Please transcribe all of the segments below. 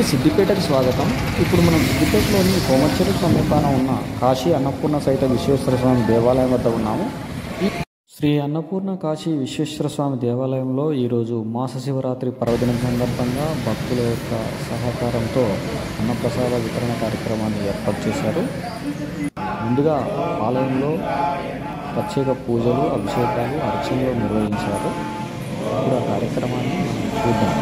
సిద్దిపేటకు స్వాగతం. ఇప్పుడు మనం సిద్దిపేటలోని కోమర్చెరు సమీపాన ఉన్న కాశీ అన్నపూర్ణ సహిత విశ్వేశ్వర స్వామి దేవాలయం వద్ద ఉన్నాము. శ్రీ అన్నపూర్ణ కాశీ విశ్వేశ్వర స్వామి దేవాలయంలో ఈరోజు మాస శివరాత్రి పర్వదినం సందర్భంగా భక్తుల యొక్క సహకారంతో అన్నప్రసాద వితరణ కార్యక్రమాన్ని ఏర్పాటు చేశారు. ముందుగా ఆలయంలో ప్రత్యేక పూజలు, అభిషేకాలు, అర్చనలు నిర్వహించారు. ఇప్పుడు ఆ కార్యక్రమాన్ని మనం చూద్దాం.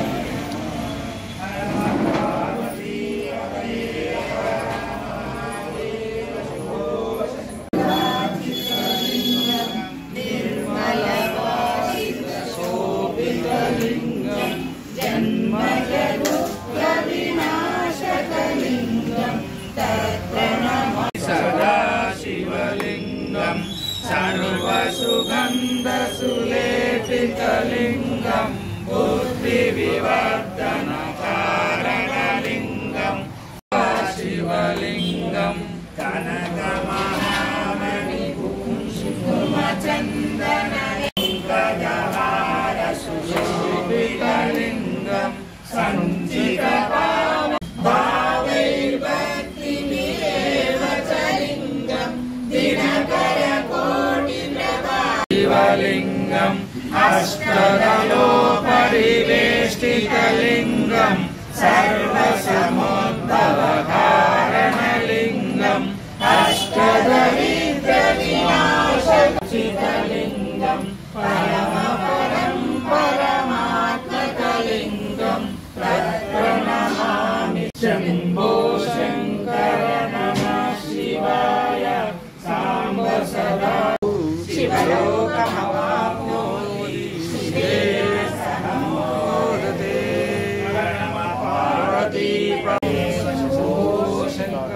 సదాశివలింగం సర్వసుగంధసులేపితలింగం బుద్ధివివర్ధన కారణలింగం శివలింగం కనకమహామణి కుంకుమచందన గజహార సుశోభితలింగం సంచిత శివలింగం అష్టదలో పరివేష్టితలింగం సర్వసముద్భవ కారణలింగం అష్టదరిద్ర వినాశితలింగం పరమపరం పరమాత్మకలింగం ప్రణమామి. శంభో శంకర నమః శివాయ సాంబ సదా శివలోకమవాప్నోతి శివేన సహమోదతే ప్రణమ పార్వతీ శంభో శంకర.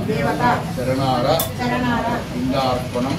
దేవత శరణార ఇందార్పణం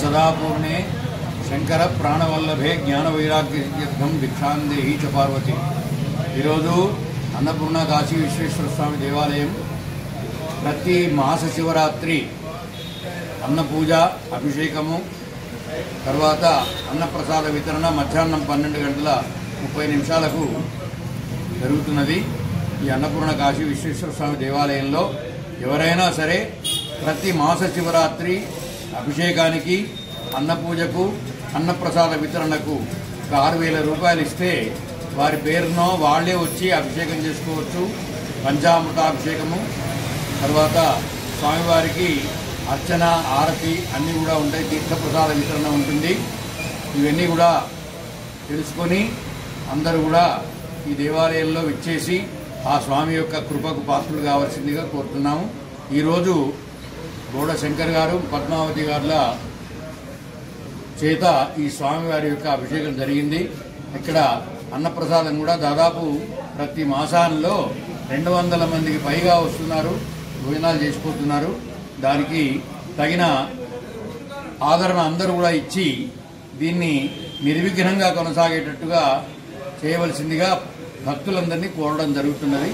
సదాపూర్ణే శంకర ప్రాణవల్లభే జ్ఞాన వైరాగ్యర్థం భిక్షాందేహి చ పార్వతి. ఈరోజు అన్నపూర్ణ కాశీ విశ్వేశ్వర స్వామి దేవాలయం ప్రతి మాస శివరాత్రి అన్న పూజ, అభిషేకము, తర్వాత అన్నప్రసాద వితరణ మధ్యాహ్నం 12:30 జరుగుతున్నది. ఈ అన్నపూర్ణ కాశీ విశ్వేశ్వర స్వామి దేవాలయంలో ఎవరైనా సరే ప్రతి మాస శివరాత్రి అభిషేకానికి, అన్నపూజకు, అన్నప్రసాద వితరణకు 6,000 రూపాయలు ఇస్తే వారి పేరునో వాళ్లే వచ్చి అభిషేకం చేసుకోవచ్చు. పంచామృతాభిషేకము, తర్వాత స్వామివారికి అర్చన, ఆరతి అన్నీ కూడా ఉంటాయి. తీర్థప్రసాద వితరణ ఉంటుంది. ఇవన్నీ కూడా తెలుసుకొని అందరూ కూడా ఈ దేవాలయంలో విచ్చేసి ఆ స్వామి యొక్క కృపకు పాత్రలు కావాల్సిందిగా కోరుతున్నాము. ఈరోజు గోడ శంకర్ గారు, పద్మావతి గారుల చేత ఈ స్వామివారి యొక్క అభిషేకం జరిగింది. ఇక్కడ అన్నప్రసాదం కూడా దాదాపు ప్రతి మాసాల్లో 200 మందికి పైగా వస్తున్నారు, భోజనాలు చేసుకుంటున్నారు. దానికి తగిన ఆదరణ అందరూ కూడా ఇచ్చి దీన్ని నిర్విఘ్నంగా కొనసాగేటట్టుగా చేయవలసిందిగా భక్తులందరినీ కోరడం జరుగుతున్నది.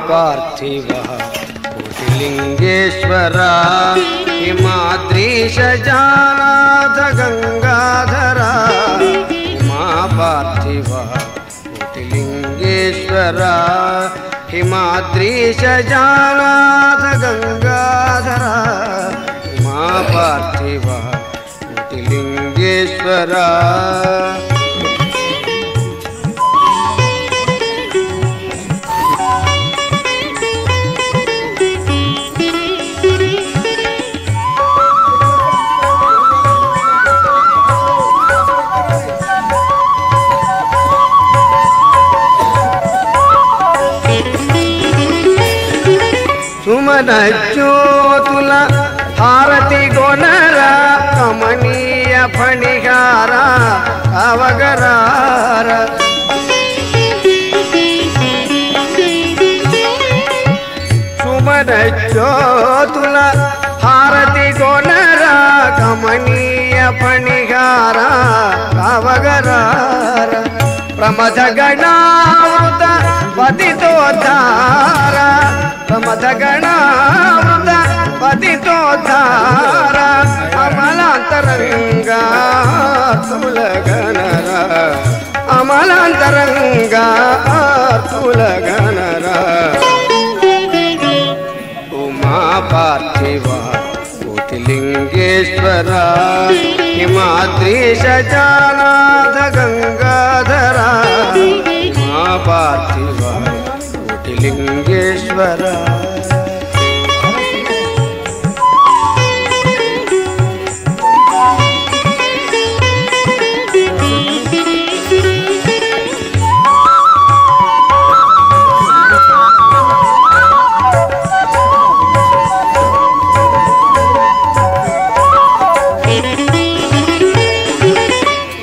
पार्थिव कोटिलिंगेश्वर हिमाद्रीश जानाथ गंगाधर उमा पार्थिव कोटिलिंगेश्वर हिमाद्रीश जानाथ गंगाधर उमा पार्थिव कोटिलिंगेश्वर సుమన జ్యోతుల హారతి గొనర కమనీయ ఫణిగార అవగరార సుమన జ్యోతుల హారతి గొనర కమనీయ ఫణిగార అవగరార ప్రమథ గణామృత పతితోద్ధార ప్రమథ గణామృత పతితోద్ధార అమలాంతరంగా తులగనర అమలాంతరంగా తులగనర ఉమా పార్థివ కోటిలింగేశ్వర హిమాద్రీశ జానాథ గంగాధర ఉమా పార్థివ కోటిలింగేశ్వర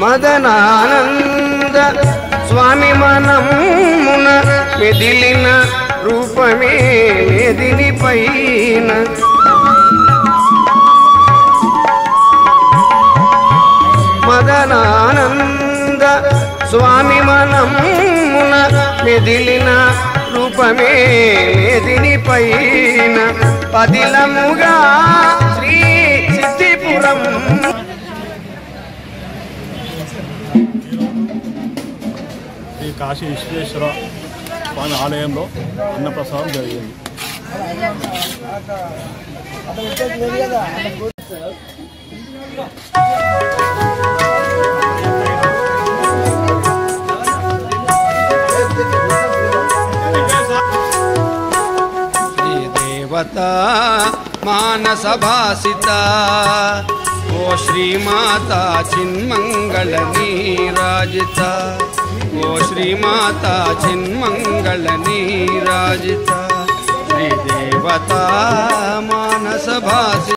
మదనానంద స్వామి మనమున మెదిలిన రూపమే మెదిని పైన మదనానంద స్వామి మనమున మెదిలిన రూపమే మెదిని పైన పదిలముగా శ్రీ సిద్ధిపురం శ్రీ కాశీ విశ్వేశ్వర స్వామి ఆలయంలో అన్నప్రసాదం జరిగింది. దేవతా మానస భాసిత ఓ శ్రీమాత చిన్మంగళ నీరాజిత ఓ శ్రీమాత చిన్మంగళ నీరాజిత శ్రీ దేవతా మానస భాసిత